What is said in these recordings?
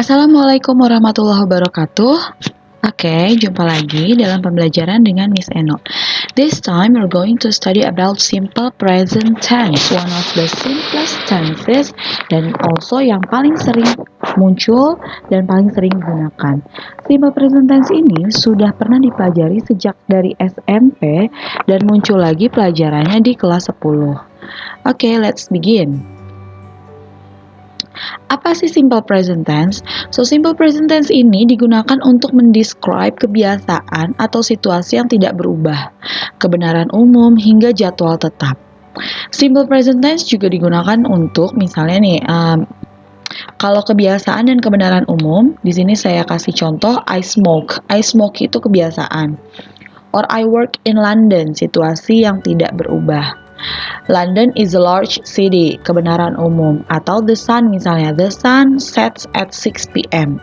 Assalamualaikum warahmatullahi wabarakatuh. Oke, jumpa lagi dalam pembelajaran dengan Miss Eno. This time we're going to study about simple present tense, one of the simplest tenses dan also yang paling sering muncul dan paling sering digunakan. Simple present tense ini sudah pernah dipelajari sejak dari SMP dan muncul lagi pelajarannya di kelas 10. Oke, let's begin. Apa sih simple present tense? So, simple present tense ini digunakan untuk mendescribe kebiasaan atau situasi yang tidak berubah, kebenaran umum hingga jadwal tetap. Simple present tense juga digunakan untuk misalnya nih, kalau kebiasaan dan kebenaran umum, di sini saya kasih contoh I smoke. I smoke itu kebiasaan. Or I work in London, situasi yang tidak berubah. London is a large city, kebenaran umum. Atau the sun misalnya, the sun sets at 6 p.m.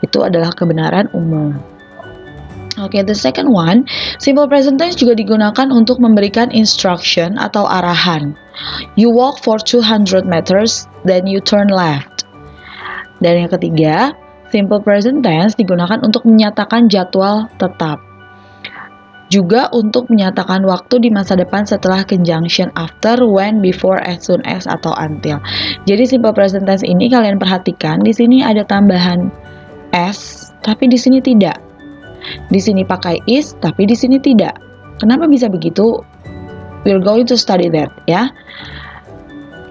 Itu adalah kebenaran umum. Oke, the second one, simple present tense juga digunakan untuk memberikan instruction atau arahan. You walk for 200 meters, then you turn left. Dan yang ketiga, simple present tense digunakan untuk menyatakan jadwal tetap. Juga untuk menyatakan waktu di masa depan setelah conjunction after, when, before, as soon as, atau until. Jadi simple present tense ini kalian perhatikan, di sini ada tambahan as, tapi di sini tidak. Di sini pakai is, tapi di sini tidak. Kenapa bisa begitu? We're going to study that, ya.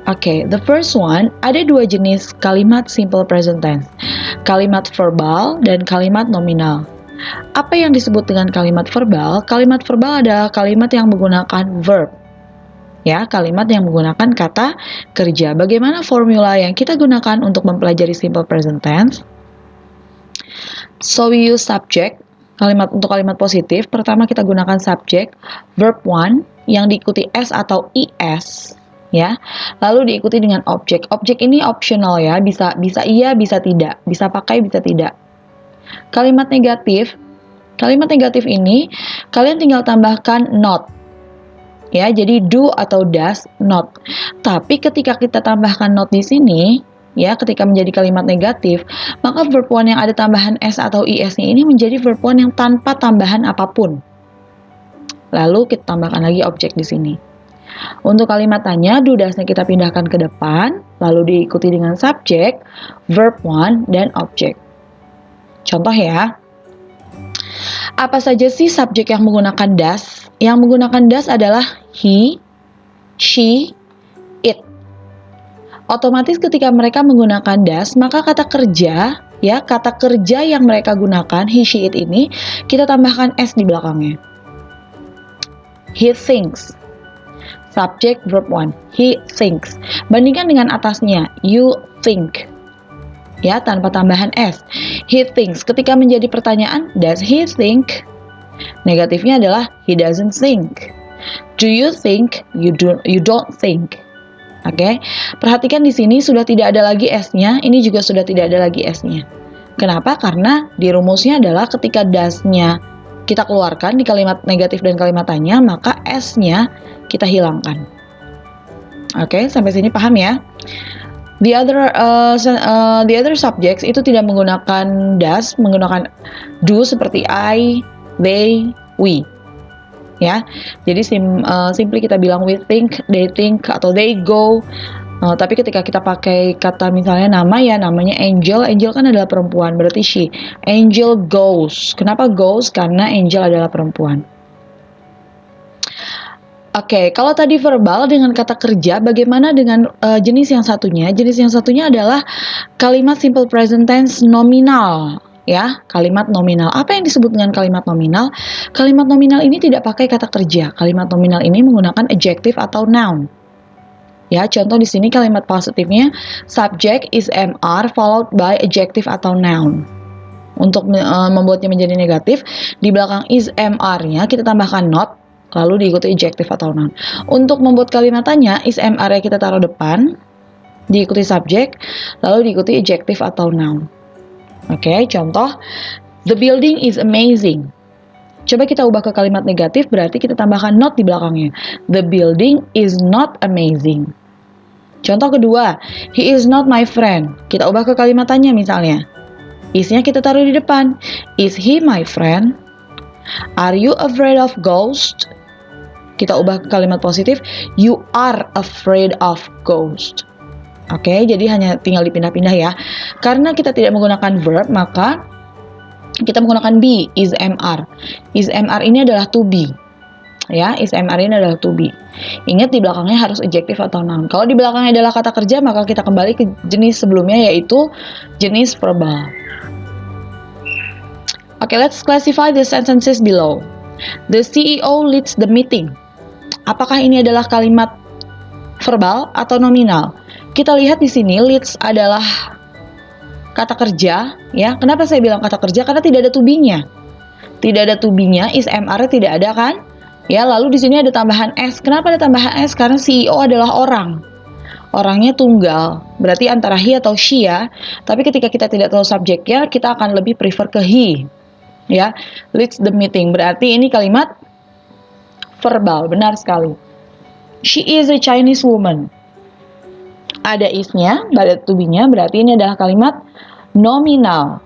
Oke, the first one, ada dua jenis kalimat simple present tense. Kalimat verbal dan kalimat nominal. Apa yang disebut dengan kalimat verbal? Kalimat verbal adalah kalimat yang menggunakan verb. Ya, kalimat yang menggunakan kata kerja. Bagaimana formula yang kita gunakan untuk mempelajari simple present tense? So we use subject. Untuk kalimat positif, pertama kita gunakan subject, verb one yang diikuti s atau is, ya. Lalu diikuti dengan objek. Objek ini optional ya, bisa iya, bisa tidak, bisa pakai, bisa tidak. Kalimat negatif ini kalian tinggal tambahkan not, ya, jadi do atau does, not. Tapi ketika kita tambahkan not di sini, ya, ketika menjadi kalimat negatif, maka verb one yang ada tambahan s atau is-nya ini menjadi verb one yang tanpa tambahan apapun. Lalu kita tambahkan lagi objek di sini. Untuk kalimat tanya, do does-nya kita pindahkan ke depan, lalu diikuti dengan subjek, verb one, dan objek. Contoh ya, apa saja sih subjek yang menggunakan does? Yang menggunakan does adalah he, she, it. Otomatis ketika mereka menggunakan does, maka kata kerja yang mereka gunakan, he, she, it ini, kita tambahkan s di belakangnya. He thinks. Subjek verb one, he thinks. Bandingkan dengan atasnya, you think. Ya, tanpa tambahan s. He thinks. Ketika menjadi pertanyaan, does he think? Negatifnya adalah he doesn't think. Do you think? You don't think. Oke. Perhatikan di sini sudah tidak ada lagi s-nya, ini juga sudah tidak ada lagi s-nya. Kenapa? Karena di rumusnya adalah ketika does-nya kita keluarkan di kalimat negatif dan kalimat tanya, maka s-nya kita hilangkan. Oke, sampai sini paham ya? The other subjects itu tidak menggunakan does, menggunakan do seperti I, they, we. Ya, jadi simply kita bilang we think, they think, atau they go. Tapi ketika kita pakai kata misalnya nama, ya, namanya Angel. Angel kan adalah perempuan, berarti she. Angel goes. Kenapa goes? Karena Angel adalah perempuan. Oke, kalau tadi verbal dengan kata kerja, bagaimana dengan jenis yang satunya? Jenis yang satunya adalah kalimat simple present tense nominal, ya, kalimat nominal. Apa yang disebut dengan kalimat nominal? Kalimat nominal ini tidak pakai kata kerja. Kalimat nominal ini menggunakan adjective atau noun. Ya, contoh di sini kalimat positifnya subject is MR followed by adjective atau noun. Untuk membuatnya menjadi negatif, di belakang is mr-nya kita tambahkan not, lalu diikuti adjective atau noun. Untuk membuat kalimat tanya, is mr-nya kita taruh depan, diikuti subject, lalu diikuti adjective atau noun. Oke, contoh, the building is amazing. Coba kita ubah ke kalimat negatif, berarti kita tambahkan not di belakangnya. The building is not amazing. Contoh kedua, he is not my friend. Kita ubah ke kalimat tanya misalnya. Is-nya kita taruh di depan. Is he my friend? Are you afraid of ghosts? Kita ubah ke kalimat positif. You are afraid of ghosts. Oke, jadi hanya tinggal dipindah-pindah ya. Karena kita tidak menggunakan verb, maka kita menggunakan be, is mr. Is mr ini adalah to be. Ya, is mr ini adalah to be. Ingat di belakangnya harus adjective atau noun. Kalau di belakangnya adalah kata kerja, maka kita kembali ke jenis sebelumnya, yaitu jenis verbal. Okay, let's classify the sentences below. The CEO leads the meeting. Apakah ini adalah kalimat verbal atau nominal? Kita lihat di sini leads adalah kata kerja, ya. Kenapa saya bilang kata kerja? Karena tidak ada to be-nya. Tidak ada to be-nya, is mr tidak ada kan? Ya, lalu di sini ada tambahan s. Kenapa ada tambahan s? Karena CEO adalah orang. Orangnya tunggal, berarti antara he atau she ya. Tapi ketika kita tidak tahu subjeknya, kita akan lebih prefer ke he. Ya, leads the meeting. Berarti ini kalimat verbal, benar sekali. She is a Chinese woman. Ada is-nya, ada to be-nya, berarti ini adalah kalimat nominal.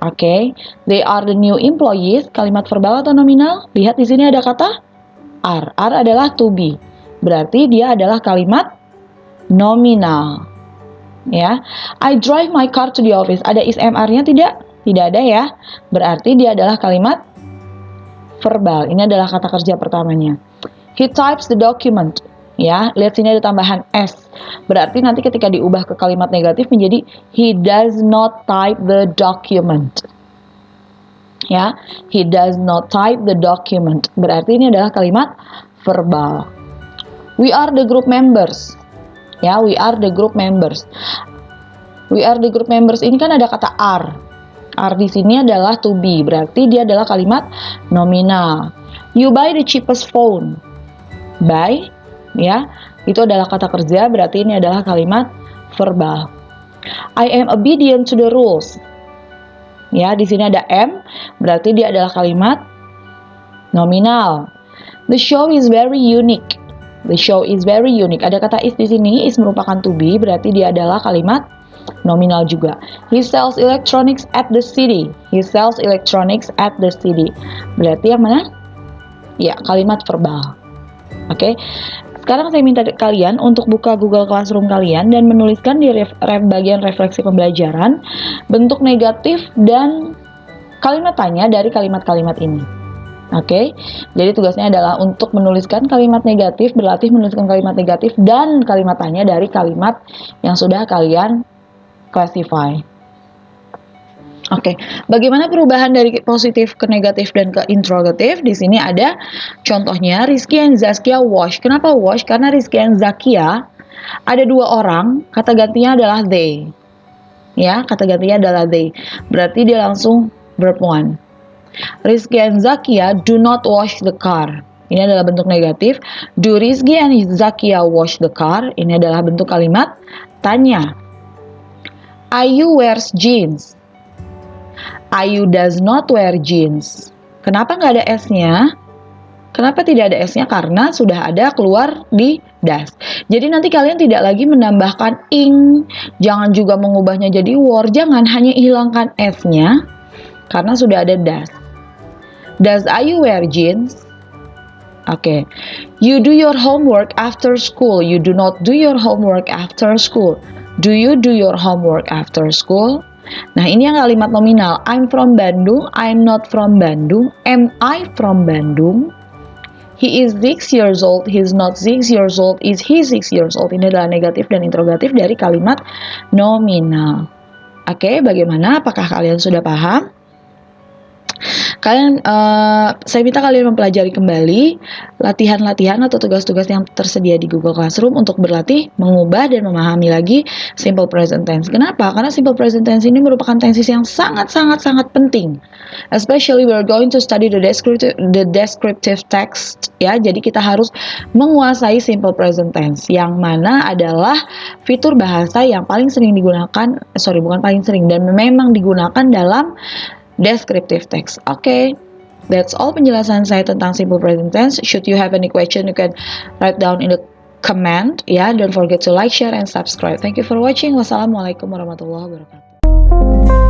Oke, they are the new employees. Kalimat verbal atau nominal? Lihat di sini ada kata are. Are adalah to be. Berarti dia adalah kalimat nominal. Ya, I drive my car to the office. Ada is mr-nya tidak? Tidak ada ya. Berarti dia adalah kalimat verbal. Ini adalah kata kerja pertamanya. He types the document. Ya, lihat sini ada tambahan s. Berarti nanti ketika diubah ke kalimat negatif menjadi he does not type the document. Ya, he does not type the document. Berarti ini adalah kalimat verbal. We are the group members. Ya, we are the group members. We are the group members ini kan ada kata are. Are di sini adalah to be, berarti dia adalah kalimat nominal. You buy the cheapest phone. Buy, ya, itu adalah kata kerja, berarti ini adalah kalimat verbal. I am obedient to the rules. Ya, di sini ada am, berarti dia adalah kalimat nominal. The show is very unique. The show is very unique. Ada kata is di sini, is merupakan to be, berarti dia adalah kalimat nominal juga. He sells electronics at the city. He sells electronics at the city. Berarti yang mana? Ya, kalimat verbal. Oke. Sekarang saya minta kalian untuk buka Google Classroom kalian dan menuliskan di bagian refleksi pembelajaran bentuk negatif dan kalimat tanya dari kalimat-kalimat ini. Oke. Jadi tugasnya adalah untuk menuliskan kalimat negatif, berlatih menuliskan kalimat negatif dan kalimat tanya dari kalimat yang sudah kalian classify. Oke, bagaimana perubahan dari positif ke negatif dan ke interrogatif? Di sini ada contohnya Rizky and Zaskia wash. Kenapa wash? Karena Rizky and Zaskia ada dua orang, kata gantinya adalah they. Ya, kata gantinya adalah they. Berarti dia langsung verb one. Rizky and Zaskia do not wash the car. Ini adalah bentuk negatif. Do Rizky and Zaskia wash the car? Ini adalah bentuk kalimat tanya. Ayu wears jeans. Ayu does not wear jeans. Kenapa nggak ada S-nya? Kenapa tidak ada S-nya? Karena sudah ada keluar di does. Jadi nanti kalian tidak lagi menambahkan ing. Jangan juga mengubahnya jadi wore. Jangan, hanya hilangkan S-nya. Karena sudah ada does. Does Ayu wear jeans? Oke. You do your homework after school. You do not do your homework after school. Do you do your homework after school? Nah, ini yang kalimat nominal. I'm from Bandung. I'm not from Bandung. Am I from Bandung? He is 6 years old. He's not 6 years old. Is he 6 years old? Ini adalah negatif dan interrogatif dari kalimat nominal. Oke, bagaimana? Apakah kalian sudah paham? Saya minta kalian mempelajari kembali latihan-latihan atau tugas-tugas yang tersedia di Google Classroom untuk berlatih, mengubah, dan memahami lagi simple present tense. Kenapa? Karena simple present tense ini merupakan tenses yang sangat penting. Especially we are going to study the descriptive text, ya. Jadi kita harus menguasai simple present tense, yang mana adalah fitur bahasa yang paling sering digunakan, bukan paling sering, dan memang digunakan dalam descriptive text. Oke. That's all penjelasan saya tentang simple present tense. Should you have any question, you can write down in the comment. Ya, don't forget to like, share, and subscribe. Thank you for watching. Wassalamualaikum warahmatullahi wabarakatuh.